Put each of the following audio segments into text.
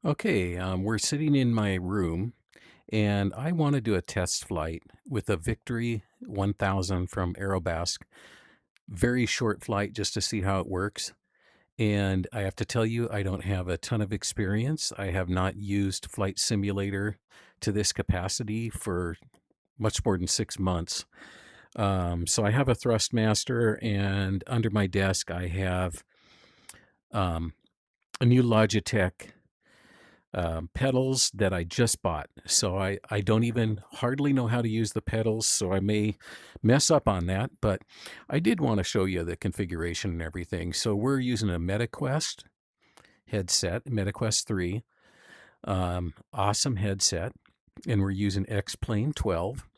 Okay, we're sitting in my room and I want to do a test flight with a Victory 1000 from Aerobasque. Very short flight just to see how it works. And I have to tell you, I don't have a ton of experience. I have not used Flight Simulator to this capacity for much more than 6 months. So I have a Thrustmaster, and under my desk, I have um, a new Logitech pedals that I just bought. So I don't even hardly know how to use the pedals, so I may mess up on that, but I did want to show you the configuration and everything. So we're using a MetaQuest headset, MetaQuest 3, awesome headset, and we're using X-Plane 12.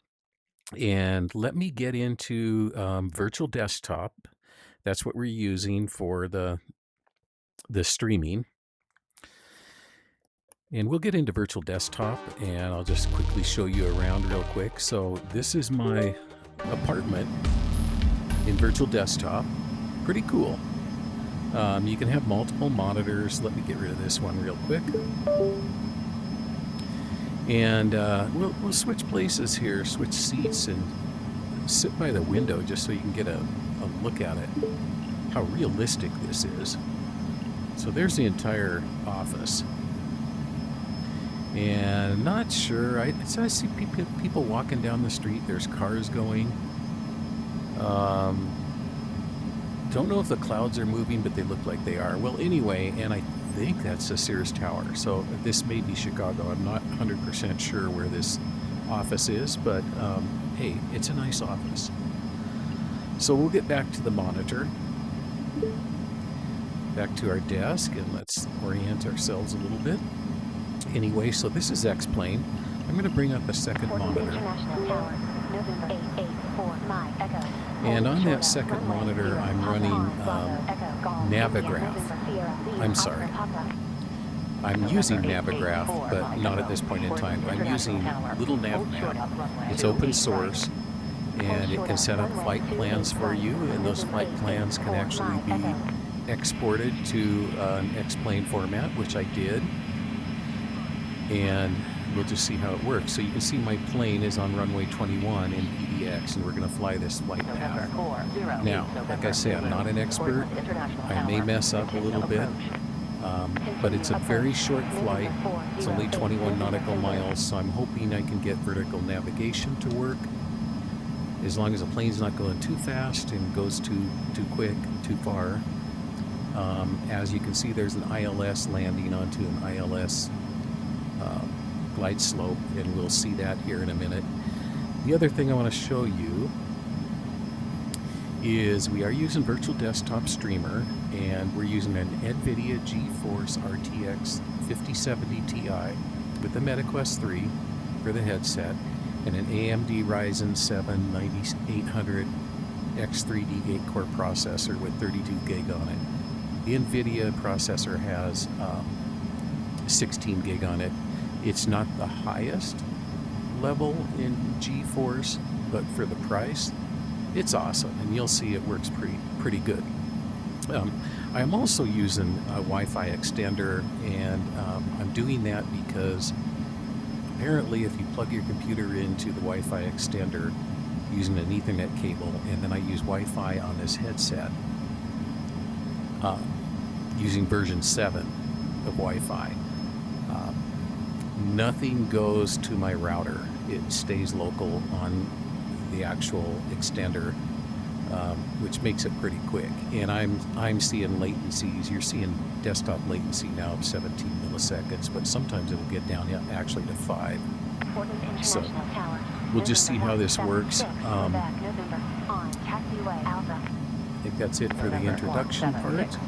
And let me get into virtual desktop. That's what we're using for the streaming. And we'll get into virtual desktop and I'll just quickly show you around real quick. So this is my apartment in virtual desktop. Pretty cool. You can have multiple monitors. Let me get rid of this one real quick. And we'll switch places here, switch seats and sit by the window just so you can get a look at it, how realistic this is. So there's the entire office. And not sure, I see people walking down the street. There's cars going. Don't know if the clouds are moving, but they look like they are. Well, anyway, and I think that's the Sears Tower. So this may be Chicago. I'm not 100% sure where this office is, but hey, it's a nice office. So we'll get back to the monitor, back to our desk, and let's orient ourselves a little bit. Anyway, so this is X-Plane. I'm going to bring up a second monitor. And on that second monitor, I'm running Navigraph. I'm sorry. I'm using Navigraph, but not at this point in time. I'm using Little NavMap. It's open source, and it can set up flight plans for you, and those flight plans can actually be exported to an X-Plane format, which I did. And we'll just see how it works. So you can see my plane is on runway 21 in PDX, and we're going to fly this flight path. Now, like I say, I'm not an expert. I may mess up a little bit, but it's a very short flight. It's only 21 nautical miles, so I'm hoping I can get vertical navigation to work, as long as the plane's not going too fast and goes too quick, too far. As you can see, there's an ILS landing onto an ILS glide slope, and we'll see that here in a minute. The other thing I want to show you is we are using virtual desktop streamer, and we're using an NVIDIA GeForce RTX 5070 Ti with the MetaQuest 3 for the headset and an AMD Ryzen 7 9800 X3D 8-core processor with 32 gig on it. The NVIDIA processor has 16 gig on it. It's not the highest level in GeForce, but for the price, it's awesome, and you'll see it works pretty good. I'm also using a Wi-Fi extender, and I'm doing that because apparently if you plug your computer into the Wi-Fi extender using an Ethernet cable, and then I use Wi-Fi on this headset using version 7 of Wi-Fi, nothing goes to my router. It stays local on the actual extender, which makes it pretty quick. And I'm seeing latencies. You're seeing desktop latency now of 17 milliseconds, but sometimes it'll get down actually to 5. So we'll just see how this works. I think that's it for the introduction part,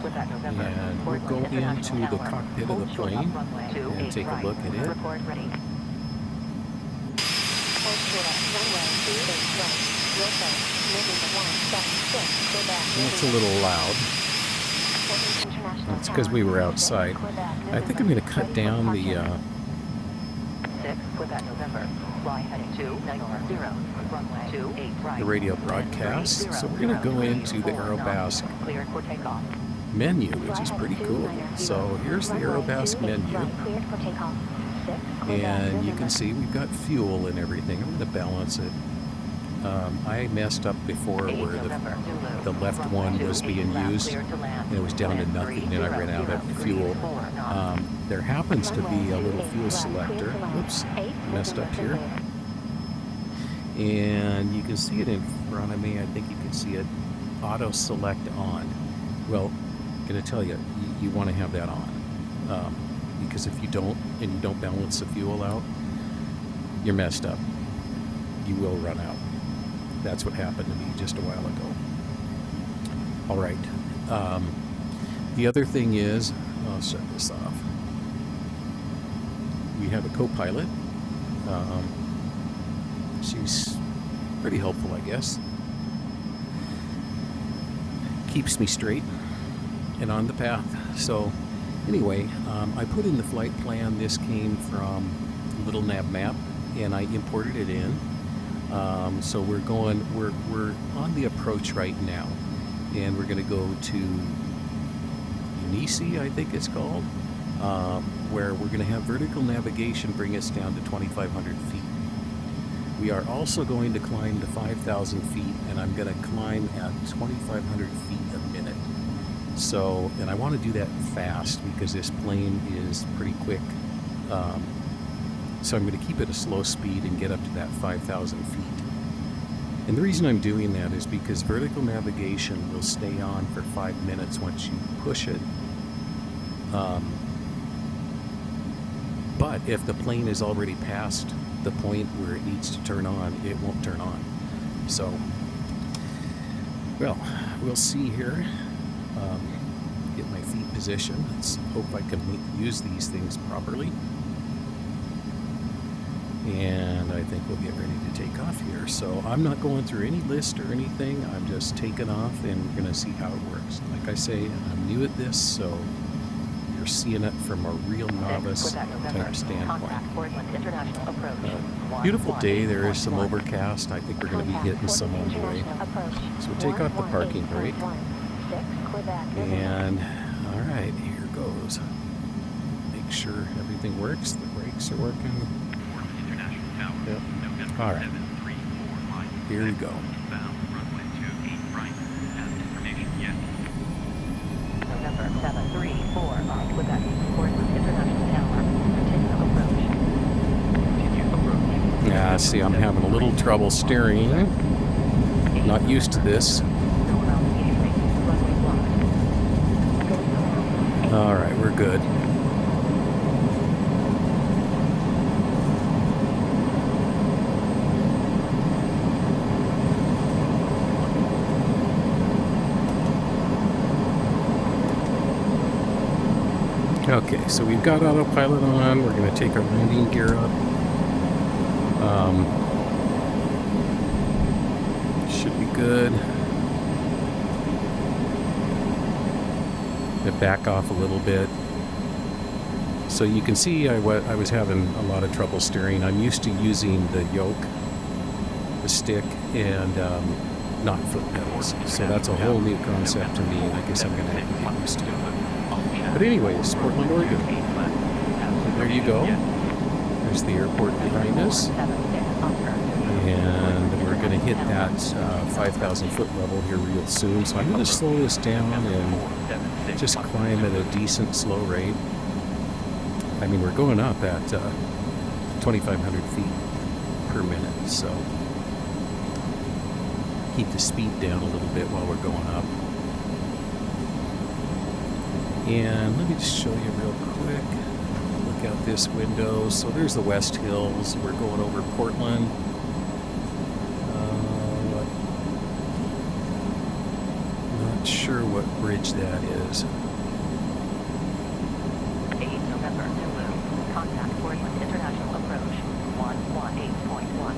and we'll go into the cockpit of the plane and take a look at it. It's a little loud. It's because we were outside. I think I'm going to cut down the radio broadcast. So we're going to go into the Aerobasque menu, which is pretty cool. So here's the Aerobask menu, and you can see we've got fuel and everything. I'm going to balance it. I messed up before where the left one was being used, and it was down to nothing, and I ran out of fuel. There happens to be a little fuel selector. Oops, messed up here. And you can see it in front of me. I think you can see it auto select on. Well, I'm going to tell you, you want to have that on, because if you don't, and you don't balance the fuel out, you're messed up. You will run out. That's what happened to me just a while ago. All right. The other thing is, I'll shut this off. We have a co-pilot. She's pretty helpful, I guess. Keeps me straight and on the path. So anyway, I put in the flight plan. This came from Little Nav Map, and I imported it in. So we're on the approach right now, and we're going to go to Unisi, I think it's called, where we're going to have vertical navigation bring us down to 2,500 feet. We are also going to climb to 5,000 feet, and I'm going to climb at 2,500 feet a minute. So, and I want to do that fast because this plane is pretty quick. So I'm going to keep it a slow speed and get up to that 5,000 feet. And the reason I'm doing that is because vertical navigation will stay on for 5 minutes once you push it. But if the plane is already past the point where it needs to turn on, it won't turn on. So, well, we'll see here. Get my feet positioned. Let's hope I can use these things properly. And I think we'll get ready to take off here. So I'm not going through any list or anything. I'm just taking off, and we're going to see how it works. Like I say, I'm new at this, so you're seeing it from a real novice type standpoint. Beautiful day. There is some overcast. I think we're going to be hitting some on the way. So we'll take off the parking brake. And all right, here goes. Make sure everything works. The brakes are working. Yep. All right. Here we go. November 734, Quebec, Portland International Tower. Continue approach. Yeah, see, I'm having a little trouble steering. Not used to this. All right, we're good. Okay, so we've got autopilot on. We're going to take our landing gear up. Should be good. Going to back off a little bit. So you can see I was having a lot of trouble steering. I'm used to using the yoke, the stick, and not foot pedals. So that's a whole new concept to me, and I guess I'm going to have to get used to it. But anyways, Portland, Oregon. There you go. There's the airport behind us. And we're going to hit that 5,000 foot level here real soon. So I'm going to slow this down and just climb at a decent slow rate. I mean, we're going up at 2,500 feet per minute. So keep the speed down a little bit while we're going up. And let me just show you real quick. Look out this window. So there's the West Hills. We're going over Portland. Not sure what bridge that is. 8 November, Zulu. Contact Portland International Approach. 118.1.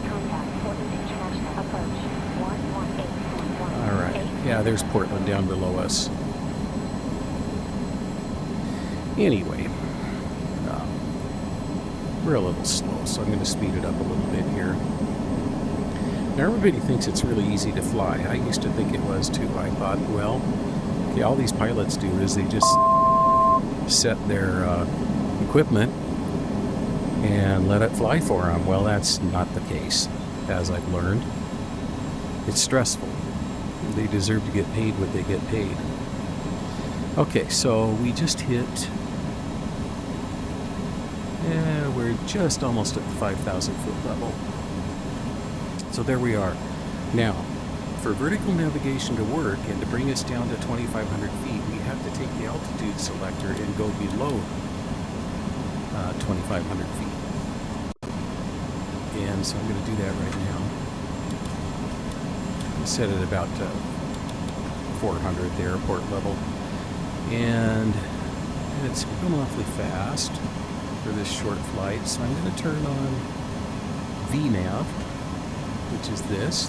Contact Portland International Approach. 118.1. All right. Yeah, there's Portland down below us. Anyway, we're a little slow, so I'm going to speed it up a little bit here. Now, everybody thinks it's really easy to fly. I used to think it was too. I thought, well, Okay, all these pilots do is they just set their equipment and let it fly for them. Well, that's not the case, as I've learned. It's stressful. They deserve to get paid what they get paid. Okay, so we just hit, we're just almost at the 5,000 foot level. So there we are. Now, for vertical navigation to work and to bring us down to 2,500 feet, we have to take the altitude selector and go below 2,500 feet. And so I'm going to do that right now. Set it about 400, the airport level. And it's going awfully fast for this short flight. So I'm going to turn on VNAV, which is this.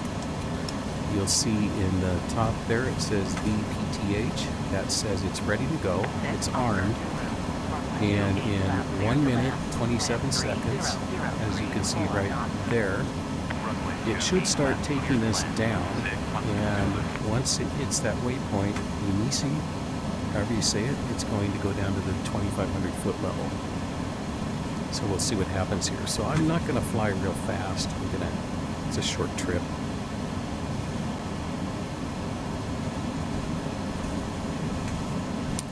You'll see in the top there it says VPTH. That says it's ready to go. It's armed. And in 1 minute, 27 seconds, as you can see right there, it should start taking this down. And once it hits that waypoint, Emisi, however you say it, it's going to go down to the 2,500 foot level. So we'll see what happens here. So I'm not going to fly real fast. It's a short trip.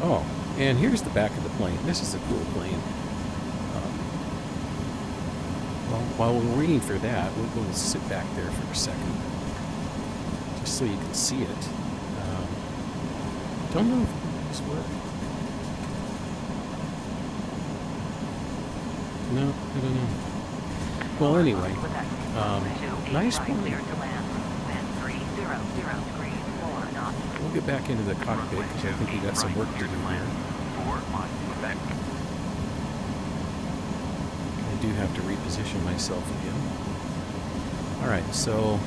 Oh, and here's the back of the plane. This is a cool plane. Well, while we're waiting for that, we'll sit back there for a second, just so you can see it. Don't know if this works. No, I don't know. Well, anyway, nice plane. We'll get back into the cockpit because I think we got some work to do here. I do have to reposition myself again. Alright, so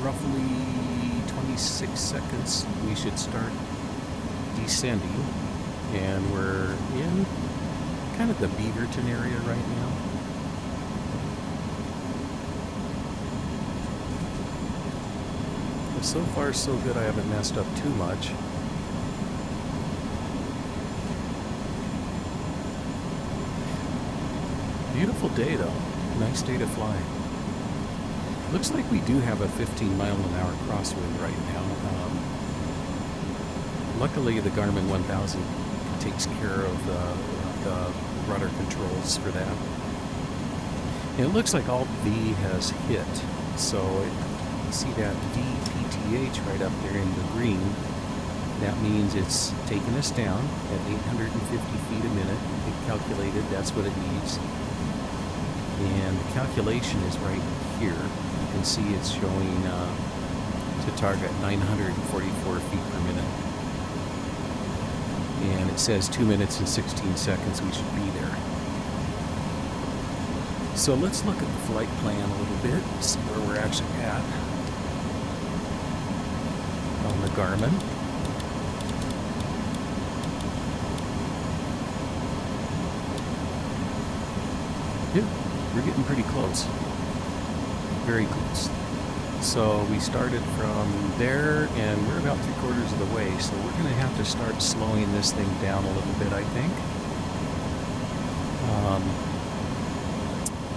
roughly 26 seconds we should start descending, and we're in kind of the Beaverton area right now. So far so good, I haven't messed up too much. Beautiful day though, nice day to fly. Looks like we do have a 15-mile-an-hour crosswind right now. Luckily the Garmin 1000 takes care of the rudder controls for that. And it looks like Alt V has hit, so you see that VPTH right up there in the green. That means it's taking us down at 850 feet a minute. It calculated that's what it needs. And the calculation is right here. You can see it's showing to target 944 feet per minute. And it says 2 minutes and 16 seconds we should be there. So let's look at the flight plan a little bit, see where we're actually at on the Garmin. Yeah, we're getting pretty close. Very close. So we started from there and we're about 3/4 of the way, so we're going to have to start slowing this thing down a little bit, I think.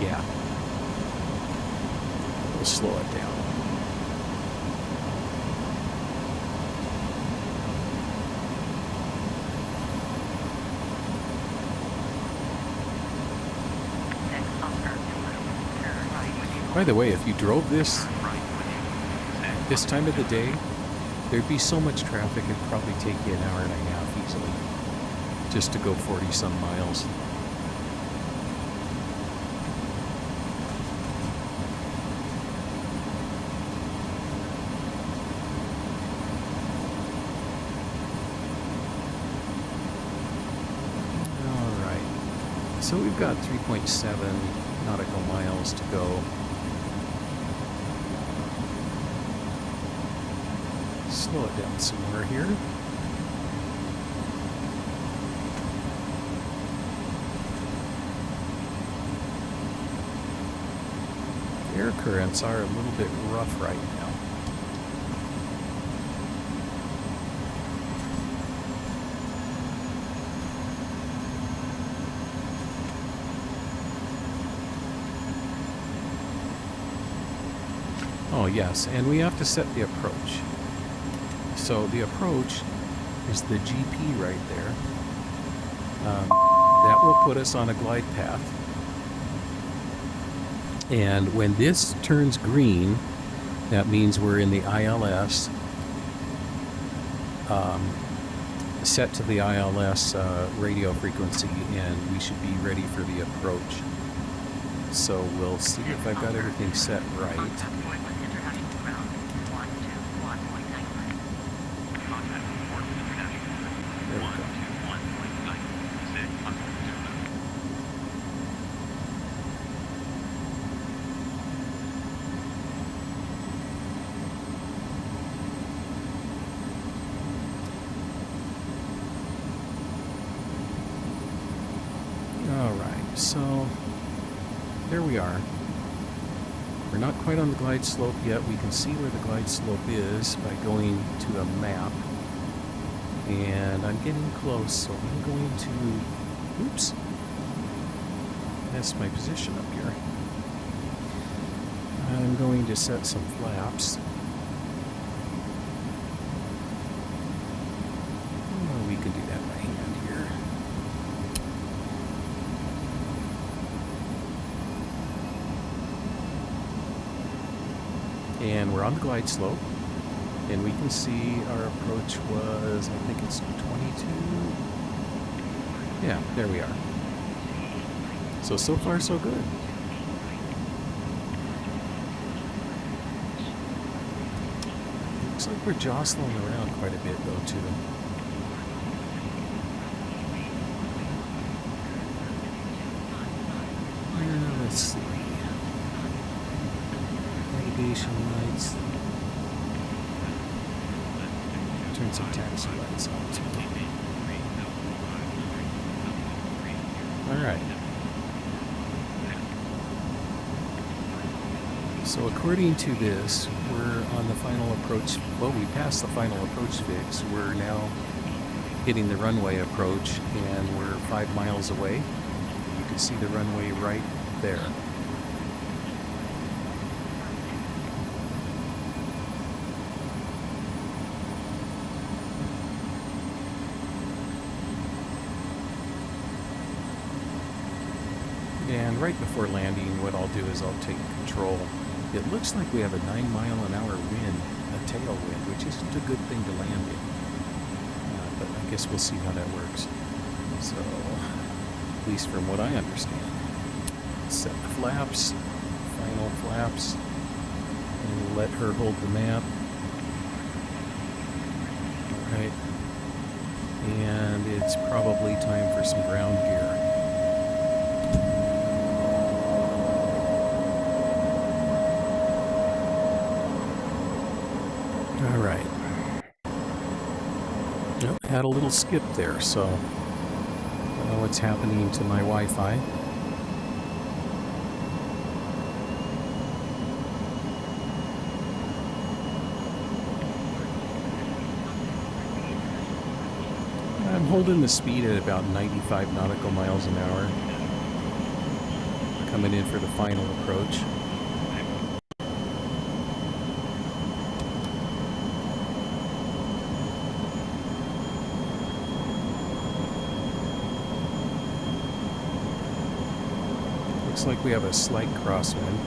Yeah. We'll slow it down. By the way, if you drove this time of the day, there'd be so much traffic it'd probably take you an hour and a half easily just to go 40-some miles. Alright, so we've got 3.7 nautical miles to go. Slow it down some more here. Air currents are a little bit rough right now. Oh, yes, and we have to set the approach. So the approach is the GP right there. That will put us on a glide path. And when this turns green, that means we're in the ILS, set to the ILS radio frequency, and we should be ready for the approach. So we'll see if I've got everything set right. There we go. All right, so there we are. We're not quite on the glide slope yet. We can see where the glide slope is by going to a map. And I'm getting close, so I'm going to, oops, that's my position up here. I'm going to set some flaps. Oh, we can do that by hand here. And we're on the glide slope, and we can see our approach was, I think it's 22. Yeah, there we are. So far so good. Looks like we're jostling around quite a bit though too. Let's see. Navigation lights. Turn some taxi lights on too. Alright. So according to this, we're on the final approach. Well, we passed the final approach fix. We're now hitting the runway approach, and we're 5 miles away. You can see the runway right there. And right before landing, what I'll do is I'll take control. It looks like we have a 9-mile-an-hour wind, a tailwind, which isn't a good thing to land in. But I guess we'll see how that works. So, at least from what I understand. Set the flaps, final flaps, and let her hold the map. Alright. And it's probably time for some ground gear. Alright. Nope, had a little skip there, so I don't know what's happening to my Wi-Fi. I'm holding the speed at about 95 nautical miles an hour. Coming in for the final approach. Looks like we have a slight crosswind.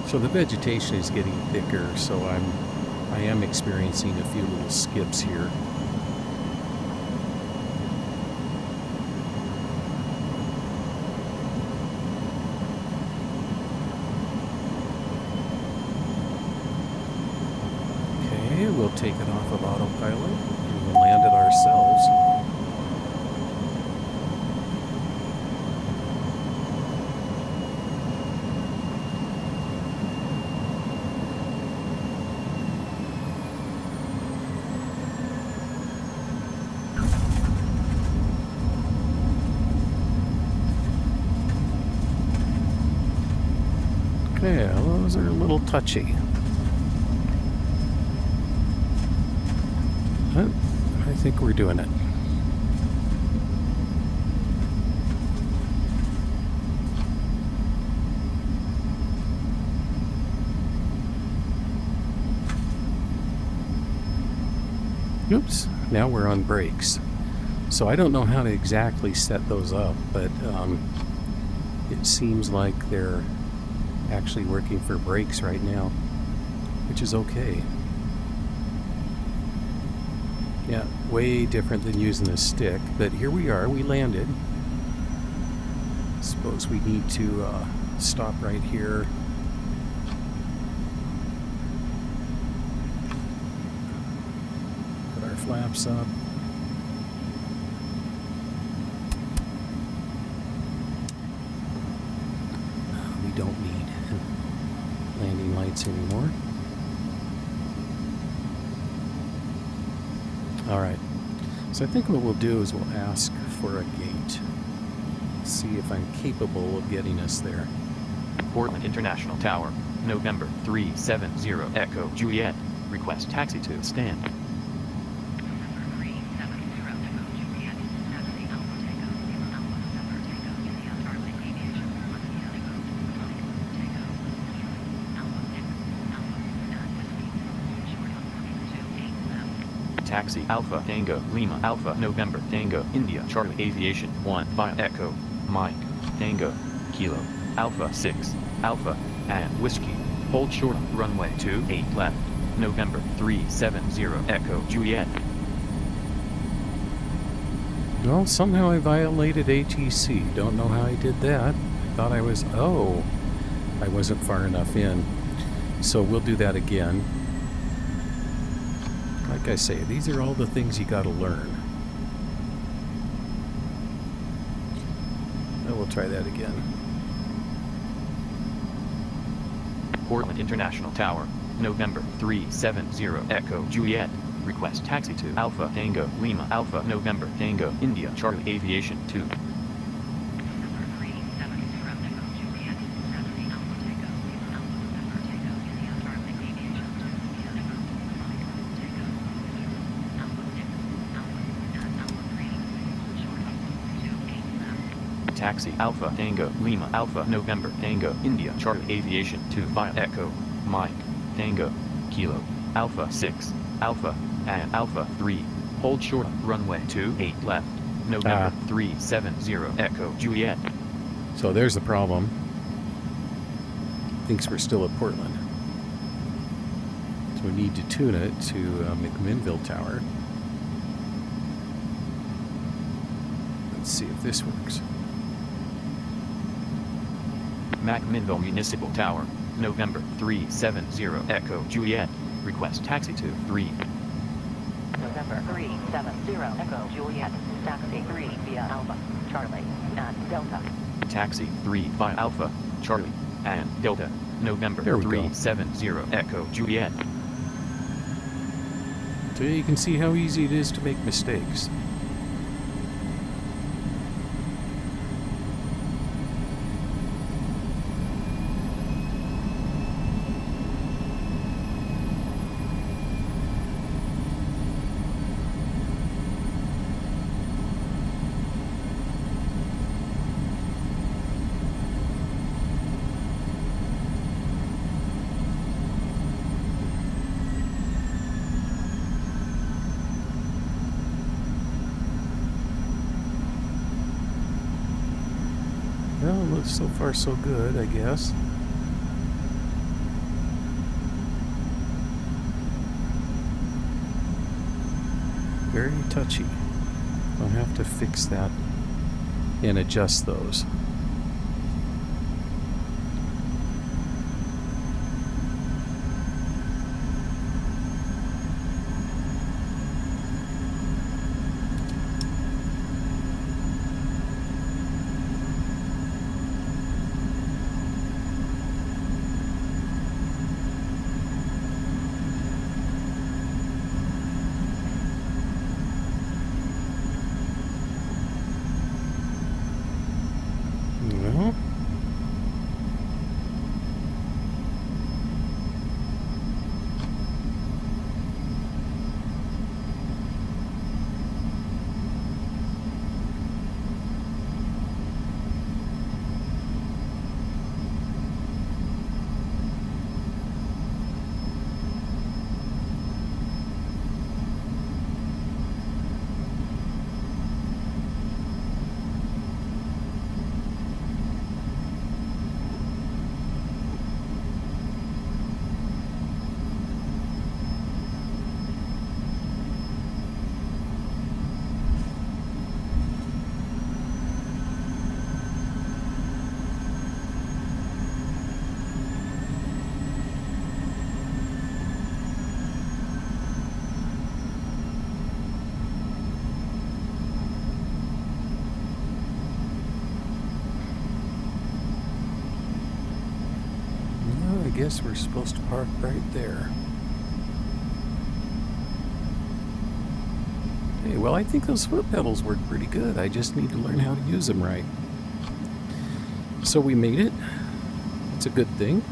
So the vegetation is getting thicker, so I am experiencing a few little skips here. Okay, we'll take it off of autopilot and we'll land it ourselves. Yeah, those are a little touchy. But I think we're doing it. Oops, now we're on brakes. So I don't know how to exactly set those up, but it seems like they're actually working for brakes right now, which is okay. Yeah, way different than using a stick, but here we are, we landed. Suppose we need to stop right here. Put our flaps up. We don't need landing lights anymore. All right, so I think what we'll do is we'll ask for a gate. See if I'm capable of getting us there. Portland International Tower, November 370 Echo Juliet. Request taxi to stand. Taxi Alpha Tango Lima Alpha November Tango India Charlie Aviation 1 via Echo Mike Tango Kilo Alpha 6 Alpha and Whiskey. Hold short runway 28 left. November 370 Echo Juliet. Well, somehow I violated ATC. Don't know how I did that. I thought I was... Oh, I wasn't far enough in. So we'll do that again. Like I say, these are all the things you gotta learn. Now we'll try that again. Portland International Tower, November 370 Echo Juliet. Request taxi to Alpha Tango Lima Alpha November Tango India Charlie Aviation 2. Taxi Alpha Tango Lima Alpha November Tango India Charlie Aviation 2 via Echo Mike Tango Kilo Alpha 6 Alpha and Alpha 3. Hold short runway 28 left. November 370 Echo Juliet. So there's the problem. Thinks we're still at Portland. So we need to tune it to McMinnville Tower. Let's see if this works. McMinnville Municipal Tower, November 370 Echo Juliet. Request taxi to 3. November 370 Echo Juliet. Taxi 3 via Alpha, Charlie, and Delta. Taxi 3 via Alpha, Charlie, and Delta. November 370 Echo Juliet. So you can see how easy it is to make mistakes. Well, so far so good, I guess. Very touchy. I'll have to fix that and adjust those. guess we're supposed to park right there. Hey, well, I think those foot pedals work pretty good. I just need to learn how to use them right. So we made it. It's a good thing.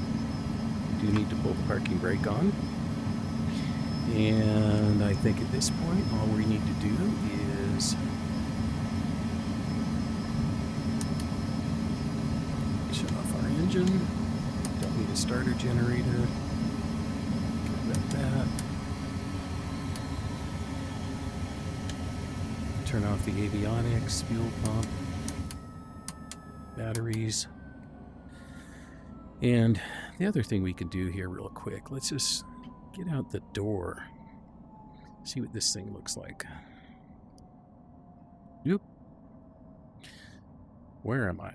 We do need to pull the parking brake on. And I think at this point, all we need to do is shut off our engine. Don't need a starter generator. Get rid of that. Turn off the avionics, fuel pump, batteries. And the other thing we can do here real quick, let's just get out the door. See what this thing looks like. Yep. Where am I?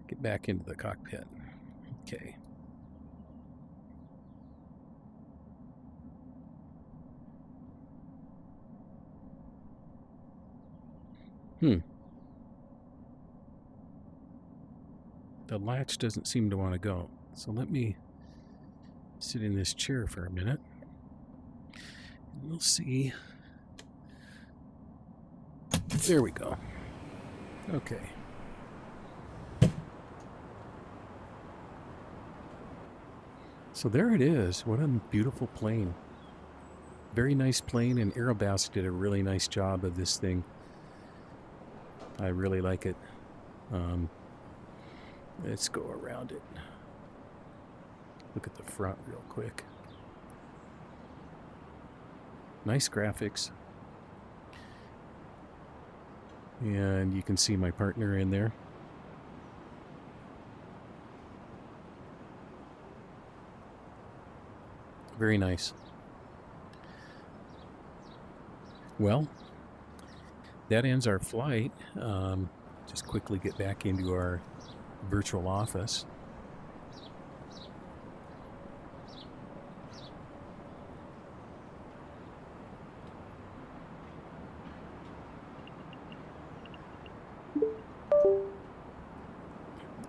Get back into the cockpit. Okay. The latch doesn't seem to want to go. So let me sit in this chair for a minute. And we'll see. There we go. Okay. So there it is. What a beautiful plane. Very nice plane, and Aerobask did a really nice job of this thing. I really like it. Let's go around it. Look at the front real quick. Nice graphics. And you can see my partner in there. Very nice. Well, that ends our flight. Just quickly get back into our virtual office.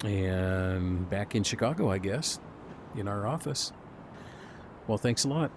And back in Chicago, I guess, in our office. Well, thanks a lot.